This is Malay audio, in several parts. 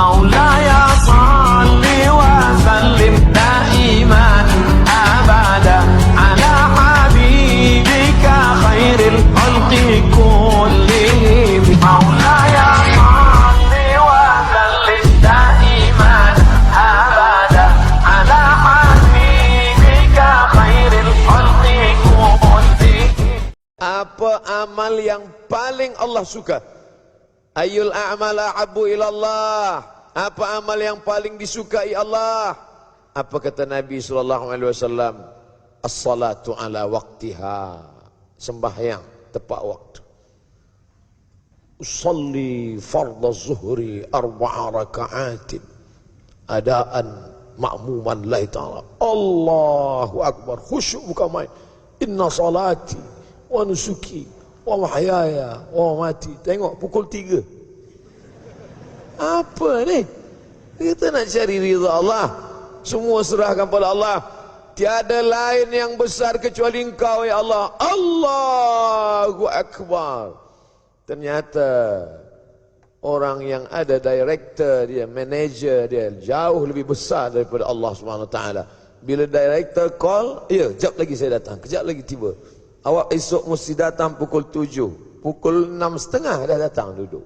مولاي صل وسلم دائما أبدا على حبيبك خير الخلق كلهم مولاي صل وسلم دائما أبدا على حبيبك خير الخلق كلهم. Apa amal yang paling Allah suka? Ayul a'mala ahabbu ilallah. Apa amal yang paling disukai Allah? Apa kata Nabi sallallahu alaihi wasallam? As-salatu ala waqtiha. Sembahyang tepat waktu. Usalli fardhu zuhri 4 raka'atin adaan ma'muman lillahi ta'ala. Allahu akbar. Khusyuk bukan main. Inna salati wa nusuki wa mahyaya wa mati. Tengok pukul 3. Apa ni? Kita nak cari ridha Allah. Semua serahkan pada Allah. Tiada lain yang besar kecuali Engkau ya Allah. Allahu akbar. Ternyata orang yang ada director dia, manager dia jauh lebih besar daripada Allah Subhanahu Wa Taala. Bila director call, ya, kejap lagi saya datang, kejap lagi tiba. Awak esok mesti datang pukul 7. Pukul 6.30 dah datang duduk.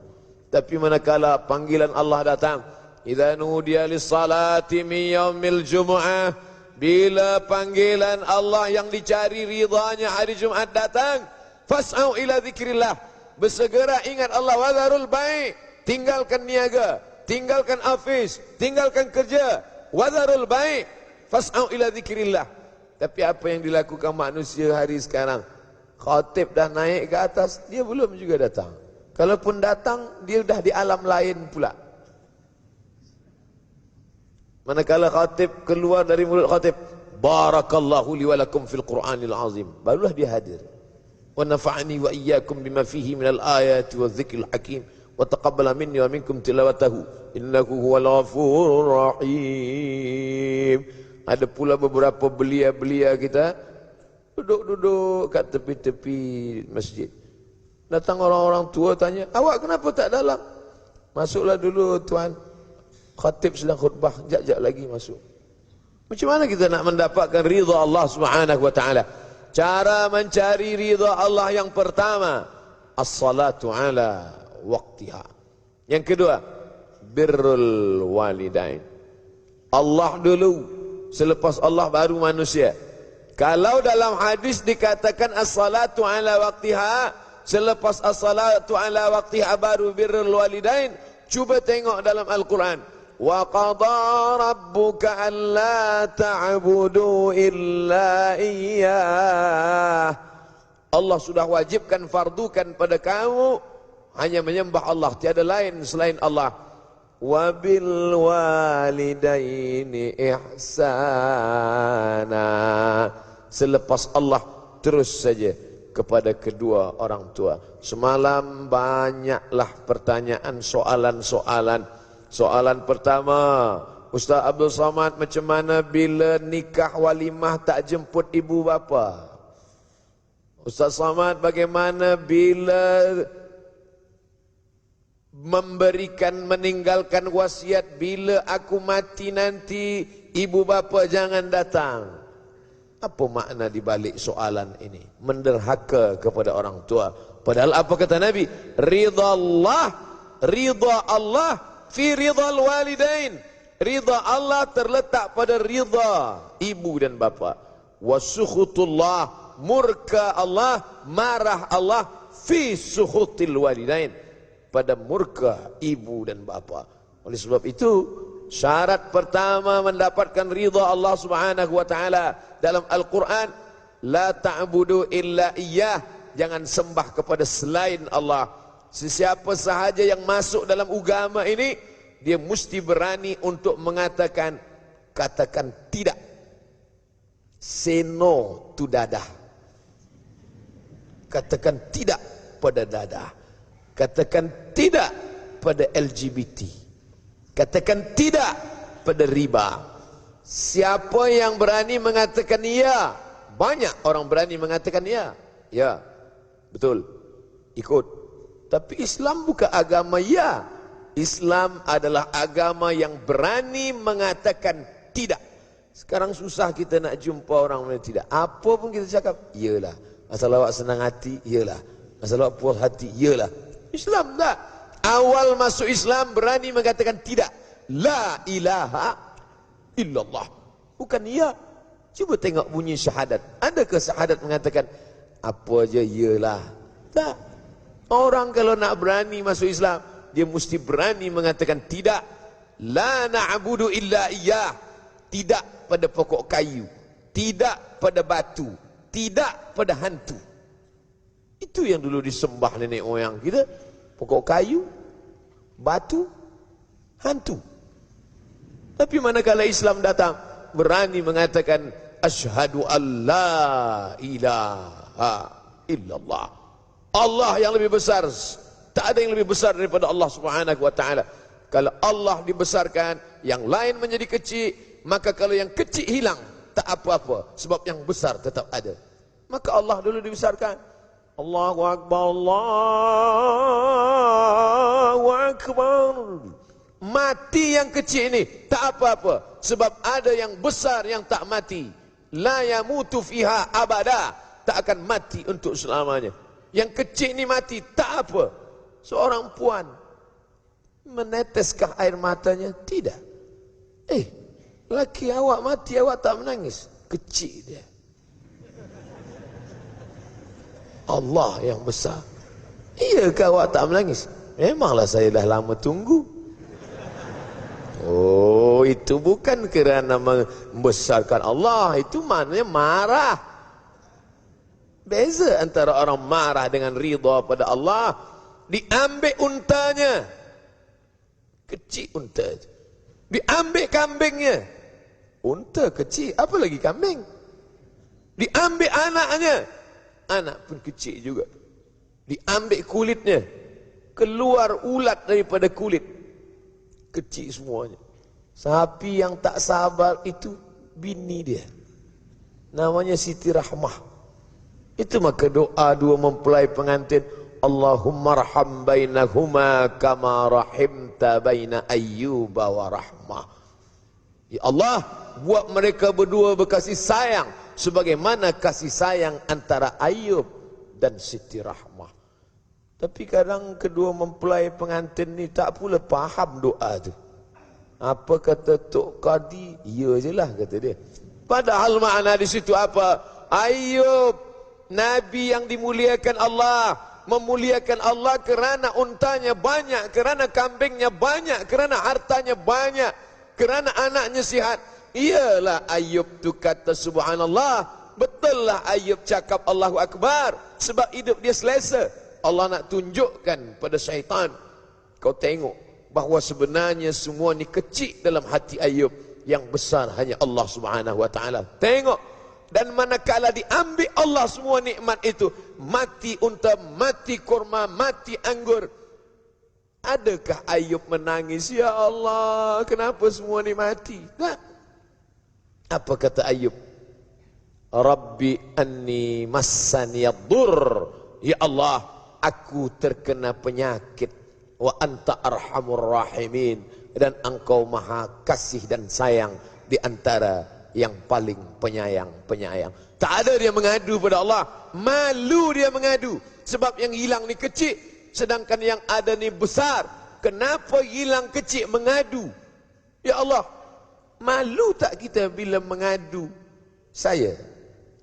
Tapi manakala panggilan Allah datang, idza nudiya lis-salati min yaumil jumu'ah, bila panggilan Allah yang dicari ridhanya hari Jumaat datang, fas'au ila dzikrillah, bersegera ingat Allah, wadharul bai', tinggalkan niaga, tinggalkan office, tinggalkan kerja, wadharul bai', fas'au ila dzikrillah. Tapi apa yang dilakukan manusia hari sekarang? Khatib dah naik ke atas, dia belum juga datang. Kalaupun datang, dia dah di alam lain pula. Manakala khatib keluar dari mulut khatib, barakallahu li wa lakum fil Qur'anil azim, barulah dia hadir. Wa nafa'ani wa iyyakum bima fihi minal ayati wa dzikril hakim wa taqabbala minni wa minkum tilawatahu innahu huwal ghafurur rahim. Ada pula beberapa belia-belia kita duduk-duduk kat tepi-tepi masjid. Datang orang-orang tua tanya, awak kenapa tak dalam? Masuklah dulu tuan, khatib sedang khutbah, jap-jap lagi masuk. Macam mana kita nak mendapatkan ridha Allah Subhanahu Wa Taala? Cara mencari ridha Allah yang pertama, as-salatu ala waqtiha. Yang kedua, birrul walidain. Allah dulu, selepas Allah baru manusia. Kalau dalam hadis dikatakan as-salatu ala waqtiha, selepas as-salatu ala waqtiha baru birrul walidain, cuba tengok dalam Al-Quran. Wa qada rabbuka alla ta'budu illa iyyah. Allah sudah wajibkan, fardukan pada kamu hanya menyembah Allah, tiada lain selain Allah. Wabil walidaini ihsana. Selepas Allah terus saja kepada kedua orang tua. Semalam banyaklah pertanyaan, soalan-soalan. Soalan pertama, Ustaz Abdul Samad, macam mana bila nikah walimah tak jemput ibu bapa? Ustaz Samad, bagaimana bila memberikan, meninggalkan wasiat, bila aku mati nanti ibu bapa jangan datang? Apa makna dibalik soalan ini? Menderhaka kepada orang tua. Padahal apa kata Nabi? Ridha Allah fi ridhal walidain. Ridha Allah terletak pada ridha ibu dan bapa. Wasukhutullah, murka Allah, marah Allah, fi sukhutil walidain, pada murka ibu dan bapa. Oleh sebab itu, syarat pertama mendapatkan ridha Allah Subhanahu Wa Taala dalam Al-Quran, la ta'budu illa iyyah, jangan sembah kepada selain Allah. Sesiapa sahaja yang masuk dalam agama ini, dia mesti berani untuk mengatakan, katakan tidak. Say no to dadah. Katakan tidak pada dadah. Katakan tidak pada LGBT. Katakan tidak pada riba. Siapa yang berani mengatakan ya? Banyak orang berani mengatakan ya. Ya, betul, ikut. Tapi Islam bukan agama ya. Islam adalah agama yang berani mengatakan tidak. Sekarang susah kita nak jumpa orang yang tidak. Apa pun kita cakap, iyalah. Masalah awak senang hati, iyalah. Masalah awak puas hati, iyalah. Islam tak. Awal masuk Islam berani mengatakan tidak. La ilaha illallah. Bukan iya. Cuba tengok bunyi syahadat. Adakah syahadat mengatakan apa aja iyalah? Tak. Orang kalau nak berani masuk Islam, dia mesti berani mengatakan tidak. La na'budu illa iyyah. Tidak pada pokok kayu, tidak pada batu, tidak pada hantu. Itu yang dulu disembah nenek moyang kita. Pokok kayu, batu, hantu. Tapi manakala Islam datang, berani mengatakan asyhadu an la ilaha illallah. Allah yang lebih besar. Tak ada yang lebih besar daripada Allah Subhanahu wa taala. Kalau Allah dibesarkan, yang lain menjadi kecil, maka kalau yang kecil hilang, tak apa-apa, sebab yang besar tetap ada. Maka Allah dulu dibesarkan. Allahu Akbar, Allahu Akbar. Mati yang kecil ini tak apa-apa, sebab ada yang besar yang tak mati. La yamutu fiha abada, tak akan mati untuk selamanya. Yang kecil ini mati, tak apa. Seorang puan, meneteskah air matanya? Tidak. Laki awak mati, awak tak menangis? Kecil dia. Allah yang besar. Iyakah awak tak menangis? Memanglah saya dah lama tunggu. Oh, itu bukan kerana membesarkan Allah. Itu maknanya marah. Beza antara orang marah dengan ridha pada Allah. Diambil untanya. Kecil unta. Diambil kambingnya. Unta kecil, apa lagi kambing? Diambil anaknya. Anak pun kecil juga. Diambil kulitnya. Keluar ulat daripada kulit. Kecil semuanya. Sapi yang tak sabar itu bini dia. Namanya Siti Rahmah. Itu maka doa dua mempelai pengantin. Allahumma arham bainahuma kama rahimta baina Ayyuba wa Rahmah. Ya Allah, buat mereka berdua berkasih sayang sebagaimana kasih sayang antara Ayub dan Siti Rahmah. Tapi kadang kedua mempelai pengantin ni tak pula faham doa tu. Apa kata Tok Qadi? Ya je lah kata dia. Padahal makna di situ apa? Ayub, Nabi yang dimuliakan Allah, memuliakan Allah kerana untanya banyak, kerana kambingnya banyak, kerana hartanya banyak, kerana anaknya sihat. Iyalah Ayub tu kata subhanallah. Betul lah Ayub cakap Allahu Akbar, sebab hidup dia selesa. Allah nak tunjukkan pada syaitan, kau tengok bahawa sebenarnya semua ni kecil dalam hati Ayub, yang besar hanya Allah Subhanahu wa taala. Tengok, dan manakala diambil Allah semua nikmat itu, mati unta, mati kurma, mati anggur, adakah Ayub menangis? Ya Allah, kenapa semua ni mati? Tak. Apa kata Ayub? Rabbi anni massaniyad-dur. Ya Allah, aku terkena penyakit. Wa anta arhamur rahimin. Dan engkau maha kasih dan sayang di antara yang paling penyayang. Tak ada dia mengadu pada Allah. Malu dia mengadu. Sebab yang hilang ni kecil, sedangkan yang ada ni besar. Kenapa hilang kecil mengadu? Ya Allah, malu tak kita bila mengadu? Saya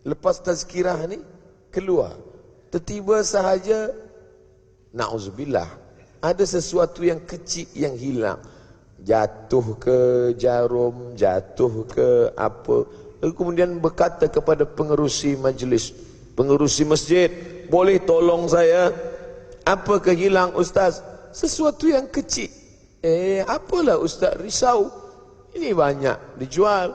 lepas tazkirah ni keluar, tiba-tiba sahaja, na'udzubillah, ada sesuatu yang kecil yang hilang. Jatuh ke jarum, jatuh ke apa. Lalu kemudian berkata kepada pengerusi majlis, pengerusi masjid, boleh tolong saya? Apa kehilang Ustaz? Sesuatu yang kecil. Apalah Ustaz risau? Ini banyak dijual.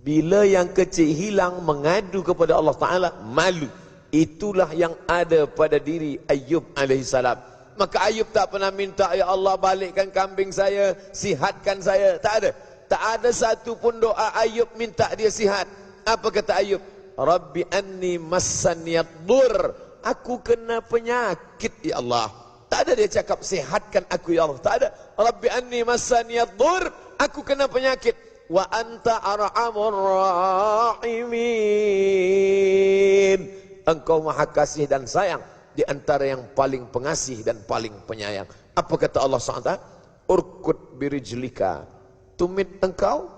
Bila yang kecil hilang, mengadu kepada Allah Ta'ala, malu. Itulah yang ada pada diri Ayub alaihissalam. Maka Ayub tak pernah minta, ya Allah balikkan kambing saya, sihatkan saya. Tak ada. Tak ada satu pun doa Ayub minta dia sihat. Apa kata Ayub? Rabbi anni massaniyad-dur. Aku kena penyakit ya Allah. Tak ada dia cakap sihatkan aku ya Allah. Tak ada. Rabbi anni massaniyadh-dhurr, aku kena penyakit. Wa anta arhamur rahimin. Engkau maha kasih dan sayang, di antara yang paling pengasih dan paling penyayang. Apa kata Allah SWT? Urkud birijlika, tumit engkau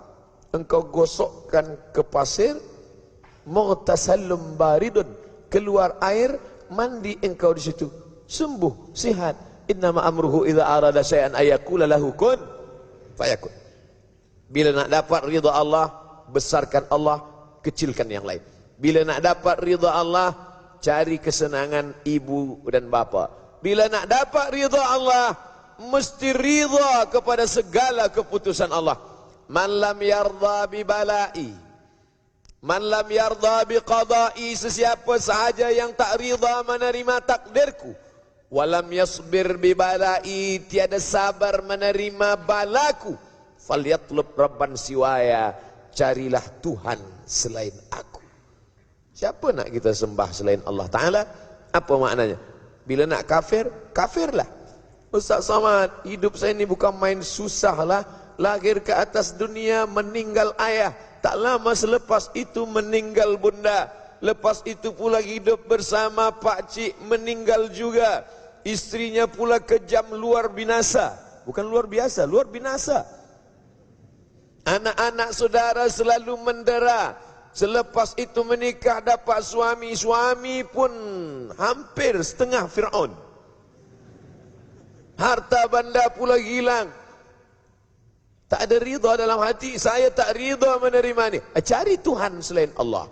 gosokkan ke pasir, mughtasallum baridun, keluar air, mandi engkau di situ, sembuh, sihat. Innama amruhu idza arada syai'an ayaqula lahu kun fayakun. Bila nak dapat ridha Allah, besarkan Allah, kecilkan yang lain. Bila nak dapat ridha Allah, cari kesenangan ibu dan bapa. Bila nak dapat ridha Allah, mesti ridha kepada segala keputusan Allah. Man lam yardha bi balai, man lam yardha bi qada'i, sesiapa sahaja yang tak ridha menerima takdirku, walam yasbir bi balai, tiada sabar menerima balaku, falyatlub rabban siwaya, carilah Tuhan selain aku. Siapa nak kita sembah selain Allah Ta'ala? Apa maknanya? Bila nak kafir, kafirlah. Ustaz Samad, hidup saya ini bukan main susah lah. Lahir ke atas dunia, meninggal ayah. Tak lama selepas itu meninggal bunda. Lepas itu pula hidup bersama pakcik, meninggal juga. Istrinya pula kejam luar binasa. Bukan luar biasa, luar binasa. Anak-anak saudara selalu mendera. Selepas itu menikah dapat suami, suami pun hampir setengah Fir'aun. Harta benda pula hilang. Tak ada ridha dalam hati, saya tak ridha menerima ni. Cari Tuhan selain Allah.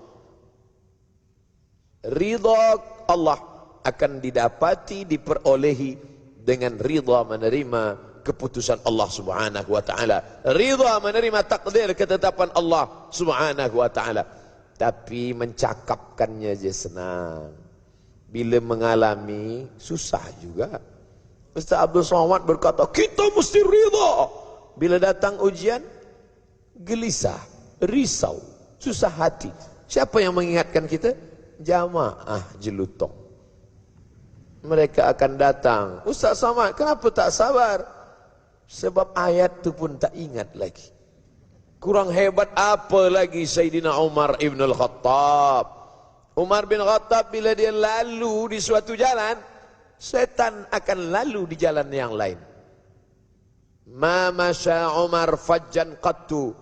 Ridha Allah akan didapati, diperolehi dengan ridha menerima keputusan Allah Subhanahu wa taala. Ridha menerima takdir ketetapan Allah Subhanahu wa taala. Tapi mencakapkannya je senang. Bila mengalami susah juga. Ustaz Abdul Somad berkata, kita mesti ridha. Bila datang ujian, gelisah, risau, susah hati. Siapa yang mengingatkan kita? Jamaah jelutong. Mereka akan datang. Ustaz Somad, kenapa tak sabar? Sebab ayat tu pun tak ingat lagi. Kurang hebat apa lagi Sayyidina Umar ibn al-Khattab. Umar bin Khattab bila dia lalu di suatu jalan, setan akan lalu di jalan yang lain. Ma masya Umar fajjan qattu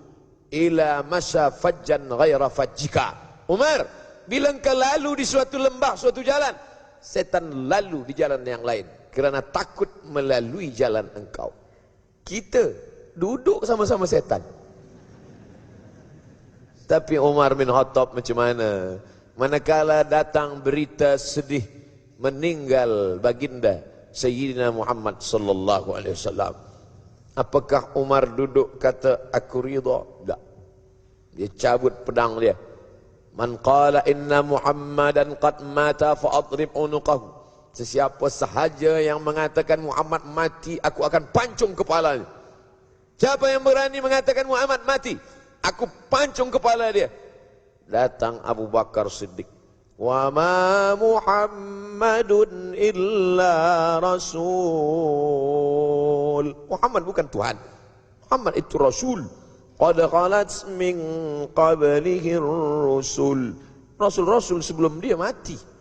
ila masya fajjan ghaira fajjika. Umar, bila engkau lalu di suatu lembah, suatu jalan, setan lalu di jalan yang lain kerana takut melalui jalan engkau. Kita duduk sama-sama setan. Tapi Umar bin Khattab macam mana? Manakala datang berita sedih meninggal baginda Sayyidina Muhammad sallallahu alaihi wasallam, apakah Umar duduk kata aku ridha? Tak. Dia cabut pedang dia. Man qala inna Muhammadan qad mata fa adrib unuqahu. Sesiapa sahaja yang mengatakan Muhammad mati, aku akan pancung kepalanya. Siapa yang berani mengatakan Muhammad mati, aku pancung kepala dia. Datang Abu Bakar Siddiq. Wa ma Muhammadun illa rasul. Muhammad bukan Tuhan. Muhammad itu Rasul. Qad khalat min qablihi rusul. Rasul-rasul sebelum dia mati.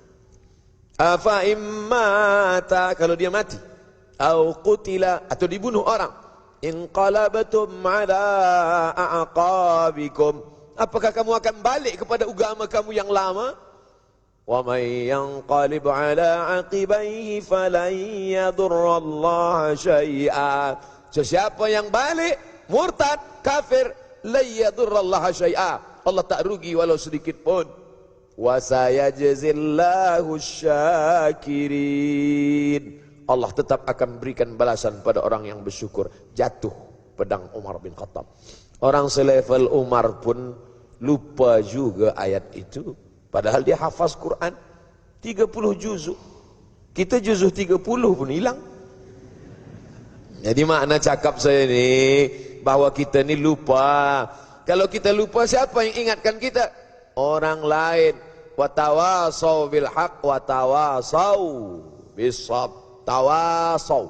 Afa immata, kalau dia mati, au qutila, atau dibunuh orang, inqalabatum ala a'aqabikum, apakah kamu akan balik kepada agama kamu yang lama? Wa may yanqalib ala aqibaihi falan yadurrallaha syai'a. Sesiapa yang balik murtad, kafir, la yadurrallaha syai'a, Allah tak rugi walau sedikit pun. Wa sayajzillahu syakirin, Allah tetap akan berikan balasan pada orang yang bersyukur. Jatuh pedang Umar bin Khattab. Orang selevel Umar pun lupa juga ayat itu. Padahal dia hafaz Quran 30 juzuk. Kita juzuk 30 pun hilang. Jadi makna cakap saya ni bahawa kita ni lupa. Kalau kita lupa, siapa yang ingatkan kita? Orang lain. Wa tawasau bil haq wa tawasau bis sabr. Tawasaw.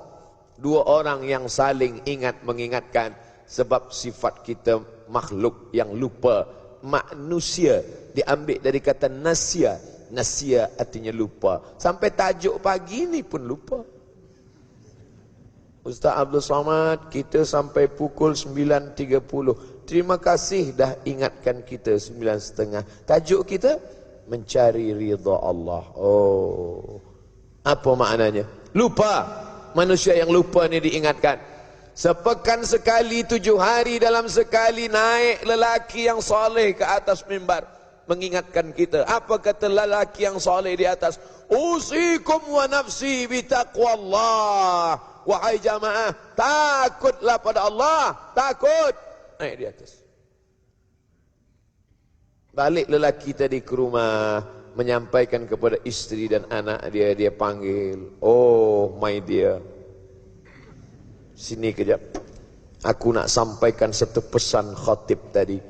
Dua orang yang saling ingat mengingatkan. Sebab sifat kita makhluk yang lupa. Manusia diambil dari kata nasya. Nasya artinya lupa. Sampai tajuk pagi ni pun lupa. Ustaz Abdul Samad, kita sampai pukul 9.30. Terima kasih dah ingatkan kita 9.30. Tajuk kita mencari ridha Allah. Oh, apa maknanya? Lupa. Manusia yang lupa ni diingatkan. Sepekan sekali, 7 hari dalam sekali naik lelaki yang soleh ke atas mimbar mengingatkan kita. Apa kata lelaki yang soleh di atas? Usikum wa nafsi bitaqwallah. Wahai jamaah, takutlah pada Allah. Takut. Naik di atas. Balik lelaki tadi ke rumah, menyampaikan kepada isteri dan anak dia. Dia panggil, oh my dear, sini kejap, aku nak sampaikan satu pesan khatib tadi.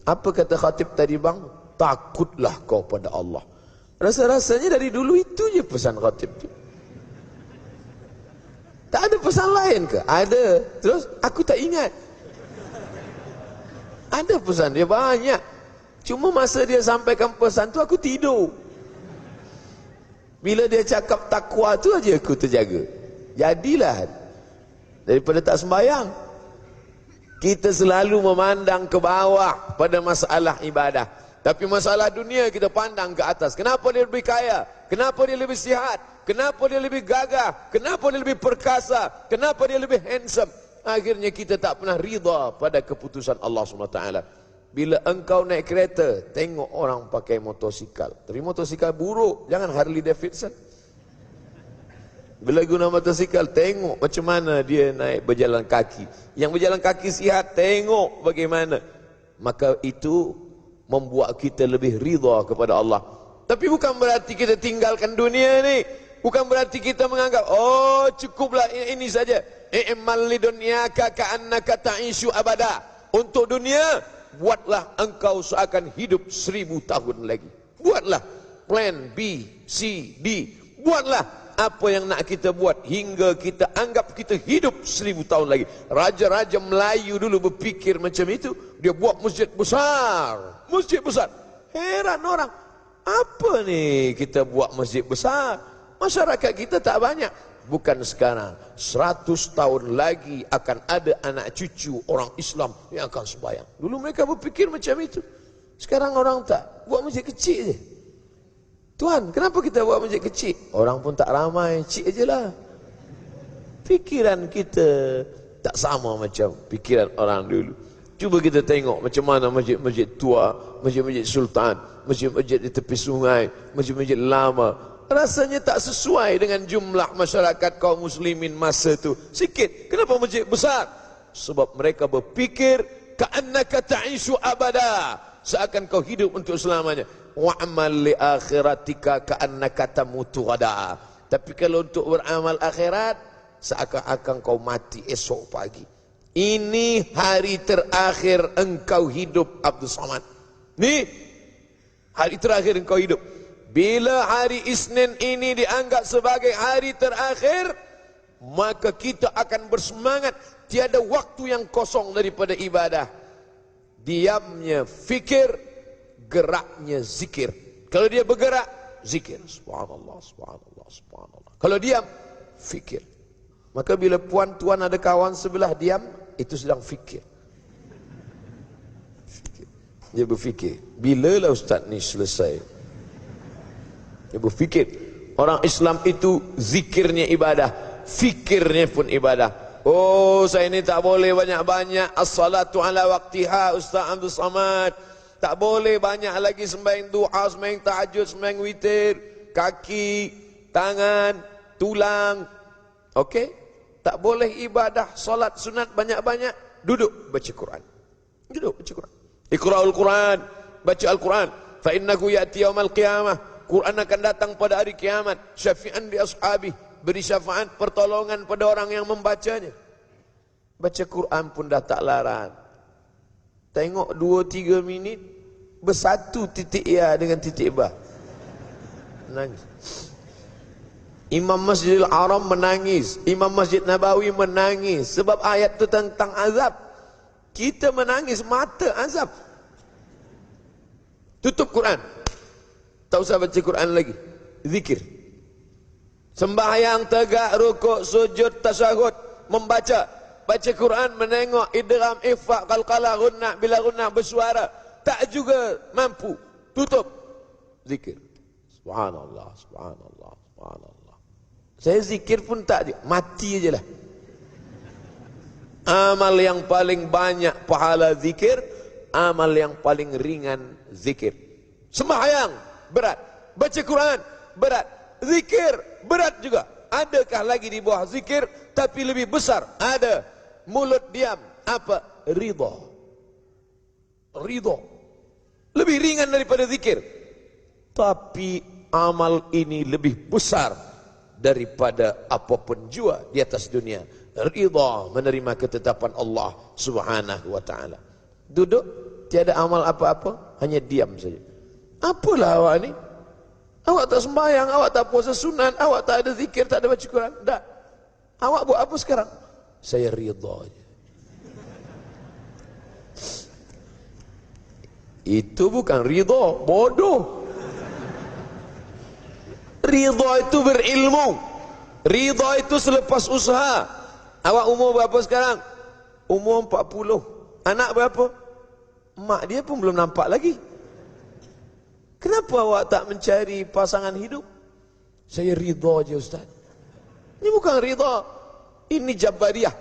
Apa kata khatib tadi bang? Takutlah kau pada Allah. Rasa-rasanya dari dulu itu je pesan khatib tu. Tak ada pesan lain ke? Ada. Terus aku tak ingat. Ada pesan dia banyak. Cuma masa dia sampaikan pesan tu aku tidur. Bila dia cakap takwa tu aja aku terjaga. Jadilah daripada tak sembahyang. Kita selalu memandang ke bawah pada masalah ibadah. Tapi masalah dunia kita pandang ke atas. Kenapa dia lebih kaya? Kenapa dia lebih sihat? Kenapa dia lebih gagah? Kenapa dia lebih perkasa? Kenapa dia lebih handsome? Akhirnya kita tak pernah rida pada keputusan Allah SWT. Bila engkau naik kereta, tengok orang pakai motosikal. Tapi motosikal buruk, jangan Harley Davidson. Bila guna motosikal, tengok macam mana dia naik berjalan kaki. Yang berjalan kaki sihat, tengok bagaimana. Maka itu membuat kita lebih ridha kepada Allah. Tapi bukan berarti kita tinggalkan dunia ni. Bukan berarti kita menganggap, oh cukuplah ini saja. I'mal lidunyaka ka'annaka ta'ishu abada. Untuk dunia, buatlah engkau seakan hidup 1000 tahun lagi. Buatlah plan B, C, D. Buatlah apa yang nak kita buat hingga kita anggap kita hidup 1000 tahun lagi. Raja-raja Melayu dulu berfikir macam itu. Dia buat masjid besar. Masjid besar. Heran orang. Apa ni kita buat masjid besar? Masyarakat kita tak banyak. Bukan sekarang. 100 tahun lagi akan ada anak cucu orang Islam yang akan sembahyang. Dulu mereka berfikir macam itu. Sekarang orang tak. Buat masjid kecil je. Tuhan, kenapa kita buat masjid kecil? Orang pun tak ramai. Cik je lah. Fikiran kita tak sama macam fikiran orang dulu. Cuba kita tengok macam mana masjid-masjid tua, masjid-masjid sultan, masjid-masjid di tepi sungai, masjid-masjid lama. Rasanya tak sesuai dengan jumlah masyarakat kaum muslimin masa itu. Sikit. Kenapa masjid besar? Sebab mereka berfikir ka'annaka ta'ishu abada. Seakan kau hidup untuk selamanya. Wa'amal li akhiratika ka'annaka tamutu ghadaa. Tapi kalau untuk beramal akhirat, seakan-akan kau mati esok pagi. Ini hari terakhir engkau hidup, Abdul Samad. Ni hari terakhir engkau hidup. Bila hari Isnin ini dianggap sebagai hari terakhir, maka kita akan bersemangat. Tiada waktu yang kosong daripada ibadah. Diamnya fikir, geraknya zikir. Kalau dia bergerak, zikir. Subhanallah, subhanallah, subhanallah. Kalau diam, fikir. Maka bila puan-tuan ada kawan sebelah diam, itu sedang fikir. Dia berfikir, bilalah ustaz ni selesai. Dia berfikir. Orang Islam itu zikirnya ibadah, fikirnya pun ibadah. Oh, saya ini tak boleh banyak-banyak as-salatu ala waqtiha, Ustaz Abdul Samad. Tak boleh banyak lagi sembahyang duha, sembahyang tahajud, sembahyang witir, kaki, tangan, tulang. Okey? Tak boleh ibadah solat sunat banyak-banyak. Duduk baca Quran. Duduk baca Quran. Iqra'ul Quran, baca Al-Quran. Fa innahu ya'ti yaumal qiyamah. Quran akan datang pada hari kiamat. Syafi'an li ashabi, beri syafaat pertolongan pada orang yang membacanya. Baca Quran pun dah tak larang. Tengok 2-3 minit bersatu titik ya dengan titik ba. Nangis. Imam Masjidil Haram menangis, Imam Masjid Nabawi menangis sebab ayat itu tentang azab. Kita menangis mata azab. Tutup Quran, tak usah baca Quran lagi, zikir. Sembahyang tegak, rukuk, sujud, tasyahud, membaca, baca Quran, menengok, idgham, ikhfa, qalqalah, gunnah, bila gunnah bersuara, tak juga mampu, tutup, zikir. Subhanallah, subhanallah, subhanallah. Saya zikir pun tak, mati aja lah. Amal yang paling banyak pahala zikir, amal yang paling ringan zikir. Sembahyang berat, baca Quran berat, zikir berat juga. Adakah lagi di bawah zikir tapi lebih besar? Ada. Mulut diam, apa? Ridha. Ridha lebih ringan daripada zikir, tapi amal ini lebih besar daripada apapun jua di atas dunia. Ridha, menerima ketetapan Allah Subhanahu wa ta'ala. Duduk, tiada amal apa-apa, hanya diam saja. Apalah awak ni? Awak tak sembahyang, awak tak puasa sunat, awak tak ada zikir, tak ada baca Quran. Tak. Awak buat apa sekarang? Saya ridha aja. Itu bukan ridha, bodoh. Ridha itu berilmu. Ridha itu selepas usaha. Awak umur berapa sekarang? Umur 40. Anak berapa? Mak dia pun belum nampak lagi. Kenapa awak tak mencari pasangan hidup? Saya ridha je Ustaz. Ini bukan ridha, ini Jabariyah.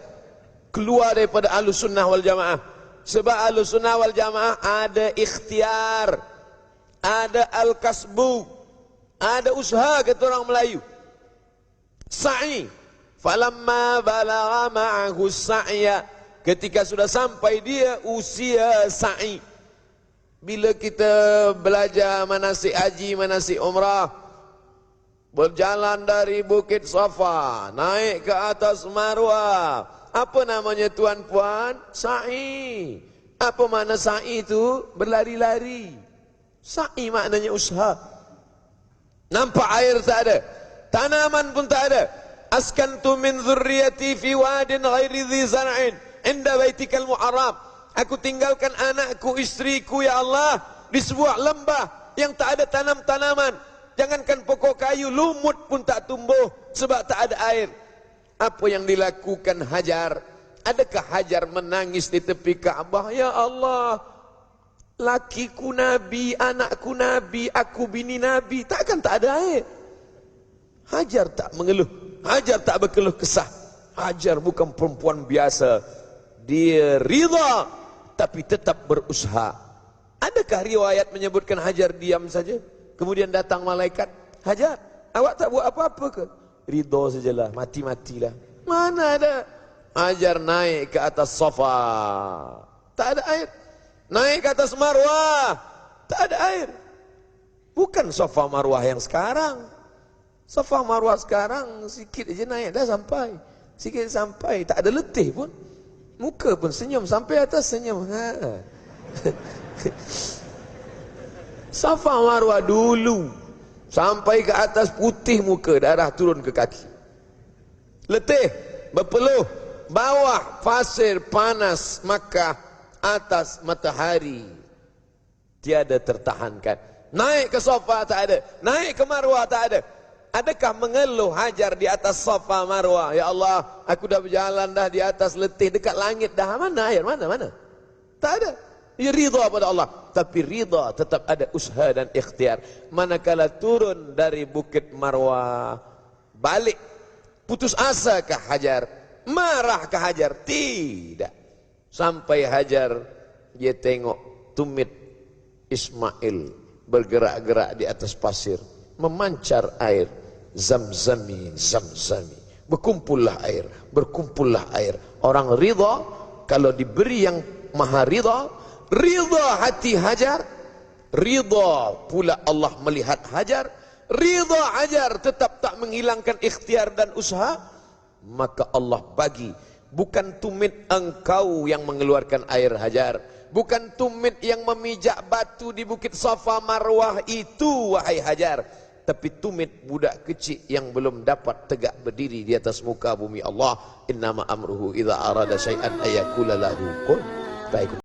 Keluar daripada Ahlus Sunnah wal Jamaah. Sebab Ahlus Sunnah wal Jamaah ada ikhtiar, ada al-kasbu, ada usaha, kata orang Melayu. Sa'i. Falamma balagha ma'ahu sa'ya. Ketika sudah sampai dia usia sa'i. Bila kita belajar manasik haji, manasik umrah, berjalan dari Bukit Safa, naik ke atas Marwah. Apa namanya tuan puan? Sa'i. Apa makna sa'i itu? Berlari-lari. Sa'i maknanya usaha. Nampak air tak ada, tanaman pun tak ada. Askantu min dzurriyyati fi wadin ghairi dhi zar'in inda baitikal muharram. Aku tinggalkan anakku, istriku ya Allah di sebuah lembah yang tak ada tanam-tanaman. Jangankan pokok kayu, lumut pun tak tumbuh sebab tak ada air. Apa yang dilakukan Hajar? Adakah Hajar menangis di tepi Kaabah? Ya Allah, lakiku Nabi, anakku Nabi, aku bini Nabi, takkan tak ada air? Hajar tak mengeluh, Hajar tak berkeluh kesah. Hajar bukan perempuan biasa. Dia ridha tapi tetap berusaha. Adakah riwayat menyebutkan Hajar diam saja? Kemudian datang malaikat, Hajar, awak tak buat apa-apa ke? Ridha sajalah, mati-matilah. Mana ada? Hajar naik ke atas Safa, tak ada air. Naik ke atas Marwah, tak ada air. Bukan Safa Marwah yang sekarang. Safa Marwah sekarang sikit aja naik dah sampai. Sikit sampai, tak ada letih pun. Muka pun senyum, sampai atas senyum. Safa Marwah dulu sampai ke atas putih muka, darah turun ke kaki. Letih, berpeluh, bawah pasir panas Makkah, atas matahari tiada tertahankan. Naik ke Safa tak ada, naik ke Marwah tak ada. Adakah mengeluh Hajar di atas Safa Marwah? Ya Allah, aku dah berjalan dah di atas, letih, dekat langit dah. Mana air? Mana? Tak ada. Ia ridha pada Allah, tapi ridha tetap ada usaha dan ikhtiar. Manakala turun dari Bukit Marwah, balik, putus asa kah Hajar? Marah kah Hajar? Tidak. Sampai Hajar dia tengok tumit Ismail bergerak-gerak di atas pasir, memancar air. Zamzami, zamzami. Berkumpullah air, berkumpullah air. Orang ridha kalau diberi yang maha ridha, ridha hati Hajar, ridha pula Allah melihat Hajar, ridha Hajar tetap tak menghilangkan ikhtiar dan usaha, maka Allah bagi. Bukan tumit engkau yang mengeluarkan air Hajar, bukan tumit yang memijak batu di Bukit Safa Marwah itu wahai Hajar, tapi tumit budak kecil yang belum dapat tegak berdiri di atas muka bumi Allah. Innama amruhu idza arada syai'an ayakula lahu kun fayakun.